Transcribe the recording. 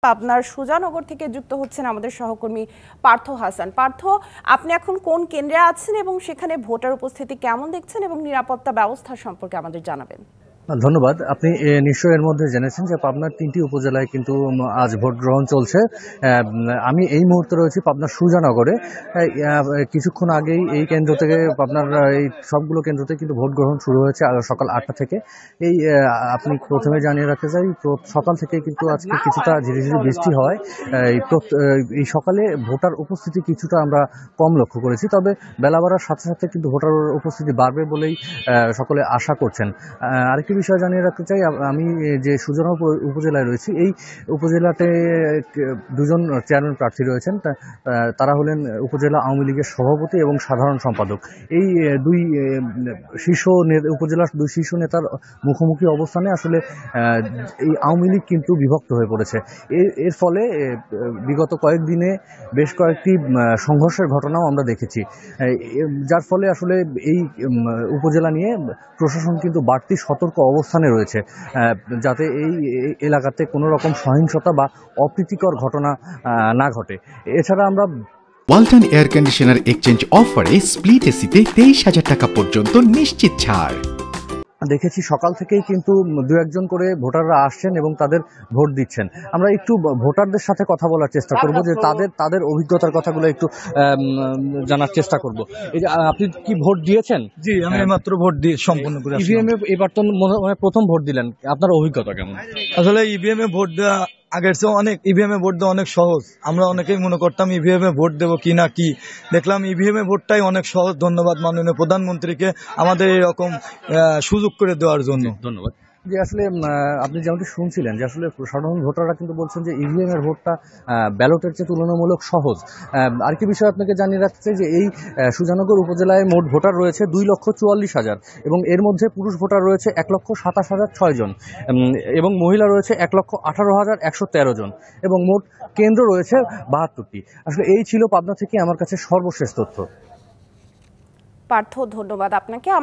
পাবনার সুজানগর থেকে যুক্ত হচ্ছেন আমাদের সহকর্মী পার্থ হাসান। পার্থ, আপনি এখন কোন কেন্দ্রে আছেন এবং সেখানে ভোটার উপস্থিতি কেমন দেখছেন এবং নিরাপত্তা ব্যবস্থা সম্পর্কে আমাদের জানাবেন। ধন্যবাদ। আপনি নিশ্চয়ই এর মধ্যে জেনেছেন যে পাবনার 3টি উপজেলায় কিন্তু আজ ভোট গ্রহণ চলছে। আমি এই মুহূর্তে রয়েছি পাবনার সুজানগরে। কিছুক্ষণ আগেই এই কেন্দ্র থেকে পাবনার এই সবগুলো কেন্দ্রতে কিন্তু ভোট গ্রহণ শুরু হয়েছে সকাল 8টা থেকে। এই আপনি প্রথমে জানিয়ে রাখতে চাই, সকাল থেকে কিন্তু আজকে কিছুটা ঝিরিঝিরি বৃষ্টি হয়। এই সকালে ভোটার উপস্থিতি কিছুটা আমরা কম লক্ষ্য করেছি, তবে বেলা বাড়ার সাথে সাথে কিন্তু ভোটার উপস্থিতি বাড়বে বলেই সকলে আশা করছেন। আরেকটি বিষয় জানিয়ে রাখতে চাই, আমি যে সুজানগর উপজেলায় রয়েছি, এই উপজেলাতে দুজন চেয়ারম্যান প্রার্থী রয়েছেন। তারা হলেন উপজেলা আওয়ামী লীগের সভাপতি এবং সাধারণ সম্পাদক। এই দুই উপজেলার দুই শীর্ষ নেতার মুখোমুখি অবস্থানে আসলে এই আওয়ামী লীগ কিন্তু বিভক্ত হয়ে পড়েছে। এর ফলে বিগত কয়েকদিনে বেশ কয়েকটি সংঘর্ষের ঘটনাও আমরা দেখেছি, যার ফলে আসলে এই উপজেলা নিয়ে প্রশাসন কিন্তু বাড়তি সতর্ক অবস্থানে রয়েছে, যাতে এই এলাকাতে কোনো রকম সহিংসতা বা অপ্রীতিকর ঘটনা না ঘটে। এছাড়া আমরা ওয়ালটন এয়ার কন্ডিশনার এক্সচেঞ্জ অফারে স্প্লিট এসিতে 23,000 টাকা পর্যন্ত নিশ্চিত ছাড় দেখেছি। সকাল থেকেই কিন্তু দু একজন করে ভোটাররা আসছেন এবং তাদের ভোট দিচ্ছেন। আমরা একটু ভোটারদের সাথে কথা বলার চেষ্টা করব, যে তাদের অভিজ্ঞতার কথাগুলো একটু জানার চেষ্টা করব। এই যে আপনি কি ভোট দিয়েছেন? জি, আমি মাত্র ভোট দিয়ে সম্পূর্ণ করে ইভিএম এ এবার তো প্রথম ভোট দিলেন, আপনার অভিজ্ঞতা কেমন? আসলে ইভিএম এ ভোট দেওয়া আগের চেয়ে অনেক, ইভিএম এ ভোট দেওয়া অনেক সহজ। আমরা অনেকেই মনে করতাম ইভিএম এ ভোট দেবো কি না কি, দেখলাম ইভিএম এ ভোটটাই অনেক সহজ। ধন্যবাদ মাননীয় প্রধানমন্ত্রীকে আমাদের এরকম সুযোগ করে দেওয়ার জন্য। ধন্যবাদ। যে আসলে আপনি যেমনটি শুনছিলেন, যে আসলে সাধারণ ভোটাররা কিন্তু বলছেন যে ইভিএম এর ভোটটা ব্যালটের চেয়ে তুলনামূলক সহজ। আরেকটি বিষয় আপনাকে জানিয়ে রাখতে, যে এই সুজানগর উপজেলায় মোট ভোটার রয়েছে 2,44,000 এবং এর মধ্যে পুরুষ ভোটার রয়েছে 1,27,006 জন এবং মহিলা রয়েছে 1,18,113 জন এবং মোট কেন্দ্র রয়েছে 72টি। আসলে এই ছিল পাবনা থেকে আমার কাছে সর্বশেষ তথ্য। পার্থ, ধন্যবাদ আপনাকে।